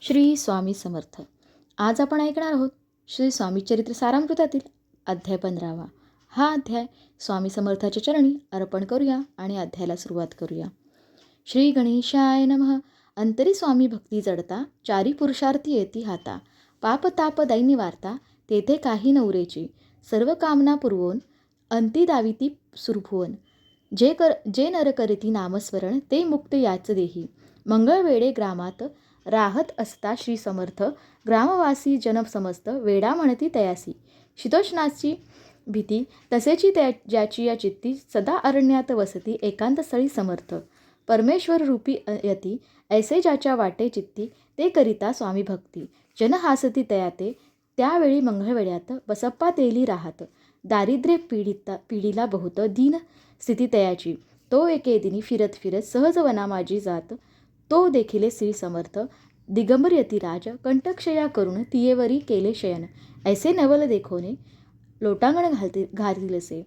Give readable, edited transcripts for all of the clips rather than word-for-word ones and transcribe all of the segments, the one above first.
श्री स्वामी समर्थ. आज आपण ऐकणार आहोत श्री स्वामी चरित्र सारामृतातील अध्याय 15वा. हा अध्याय स्वामी समर्थाच्या चरणी अर्पण करूया आणि अध्यायाला सुरुवात करूया. श्री गणेशाय नमः. अंतरी स्वामी भक्ती जडता, चारी पुरुषार्थी येती हाता. पाप ताप दैन्य वार्ता, तेथे काही नवरेची. सर्व कामना पुरवून अंती दाविती सुरभुवन. जे नर करीती नामस्मरण, ते मुक्त याच देही. मंगळवेडे ग्रामात राहत असता श्री समर्थ, ग्रामवासी जन समस्त वेडा म्हणती तयासी. शीतोष्णाची भीती तसेची ज्याची या चित्ती, सदा अरण्यात वसती एकांत स्थळी समर्थ. परमेश्वर रूपी यती, ऐसे ज्याच्या वाटे चित्ती, ते करिता स्वामी भक्ती. जन हासती तयाते, त्यावेळी मंगळवेड्यात बसप्पा तेली राहत. दारिद्र्य पिढीला बहुत, दीन स्थिती तयाची. तो एके दिनी फिरत फिरत सहज वना माझी जात. तो देखिले श्री समर्थ, दिगंबर यतिराज, कंठक्षया करून तियेवरी केले शयन. ऐसे नवल देखोने, लोटांगण घालीलसे.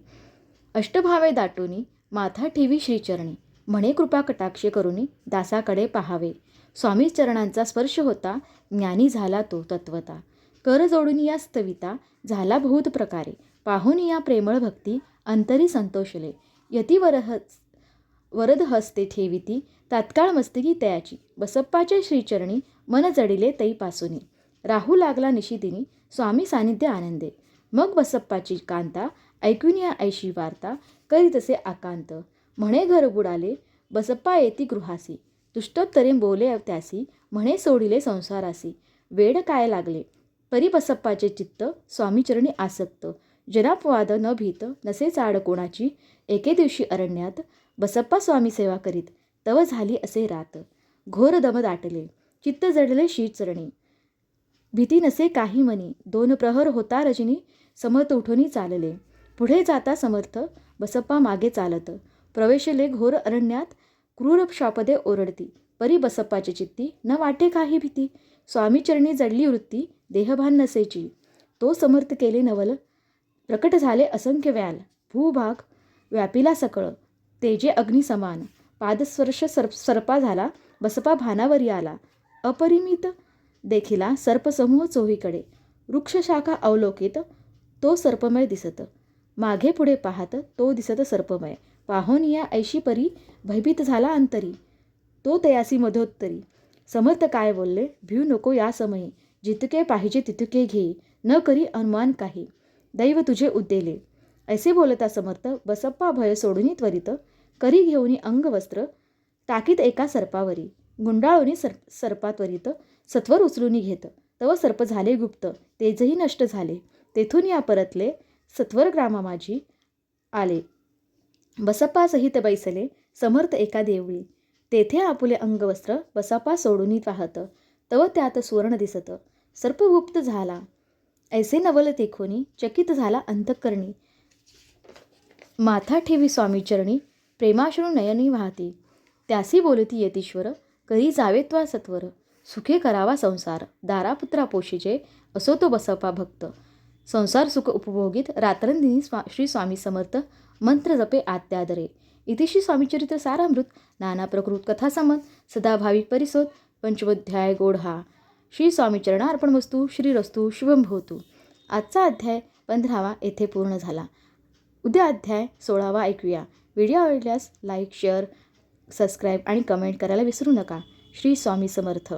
अष्टभावे दाटोनी, माथा ठेवी श्रीचरणी. म्हणे कृपा कटाक्षे करुनी, दासाकडे पाहावे. स्वामी चरणांचा स्पर्श होता, ज्ञानी झाला तो तत्वता. कर जोडून या स्तविता, झाला बहुत प्रकारे. पाहून या प्रेमळ भक्ती, अंतरी संतोषले. यती वरद हस्ते ठेविती, तात्काळ मस्तकी तयाची. बसप्पाच्या श्रीचरणी, मन जडिले तैपासुनी. राहू लागला निशिदिनी, स्वामी सानिध्य आनंदे. मग बसप्पाची कांता, ऐकून या ऐशी वार्ता, करी तसे आकांत. म्हणे घर बुडाले, बसप्पा येती गृहासी. तुष्टोत्तरे बोले त्यासी, म्हणे सोडिले संसारासी. वेड काय लागले, परी बसप्पाचे चित्त, स्वामीचरणी आसक्त. जनापवाद न भीत, नसे चाड कोणाची. एके दिवशी अरण्यात, बसप्पा स्वामी सेवा करीत, तव झाली असे रात. घोर दम दाटले, चित्त जडले श्रीचरणी. भीती नसे काही मनी, 2 प्रहर होता रजनी. समर्थ उठूनी चालले, पुढे जाता समर्थ, बसप्पा मागे चालत. प्रवेशले घोर अरण्यात, क्रूर शापदे ओरडती. परी बसप्पाची चित्ती, न वाटे काही भीती. स्वामीचरणी जडली वृत्ती, देहभान नसेची. तो समर्थ केले नवल, प्रकट झाले असंख्य व्याल. भूभाग व्यापिला सकळ, तेजे अग्नी समान. पादस्पर्श सर्पा झाला, बसप्पा भानावरी आला. अपरिमित देखिला सर्पसमूह चोहीकडे. वृक्षशाखा अवलोकित, तो सर्पमय दिसत. मागे पुढे पाहत, तो दिसत सर्पमय. पाहून या ऐशी परी, भयभीत झाला अंतरी. तो तयासी मधोत्तरी. समर्थ काय बोलले, भिऊ नको या समयी. जितके पाहिजे तितके घे, न करी अनुमान काही. दैव तुझे उद्देले. ऐसे बोलता समर्थ, बसप्पा भय सोडून त्वरित. करी घेऊनी अंगवस्त्र, टाकीत एका सर्पावरी. गुंडाळूनी सर्पा त्वरित, सत्वर उचलूनी घेत. तव सर्प झाले गुप्त, तेजही नष्ट झाले. तेथून या परतले, सत्वर ग्रामा माझी आले. बसप्पा सहित बैसले, समर्थ एका देवळी. तेथे आपुले अंगवस्त्र, बसप्पा सोडूनी पाहत. तव त्यात सुवर्ण दिसत, सर्प गुप्त झाला. ऐसे नवल देखोनी, चकित झाला अंतःकरणी. माथा ठेवी स्वामीचरणी, प्रेमाश्रू नयनी वाहती. त्यासी बोलती यतीश्वर, करी जावे त्वा सत्वर. सुखे करावा संसार, दारापुत्रा पोषिजे, असो तो बसप्पा भक्त. संसार सुख उपभोगीत, रात्रंदिनी श्री स्वामी समर्थ, मंत्र जपे आत्यादरे. इति श्री स्वामीचरित्र सारामृत नाना प्रकृत कथा संबंध सदा भाविक परिसोत पंचमोध्याय गोढा. श्री स्वामी चरणार्पणमस्तु. श्रीरस्तु शुभम भवतु. आजचा अध्याय 15वा येथे पूर्ण झाला. उद्या अध्याय 16वा ऐकूया. व्हिडिओ आवडल्यास लाईक, शेअर, सबस्क्राईब आणि कमेंट करायला विसरू नका. श्री स्वामी समर्थ.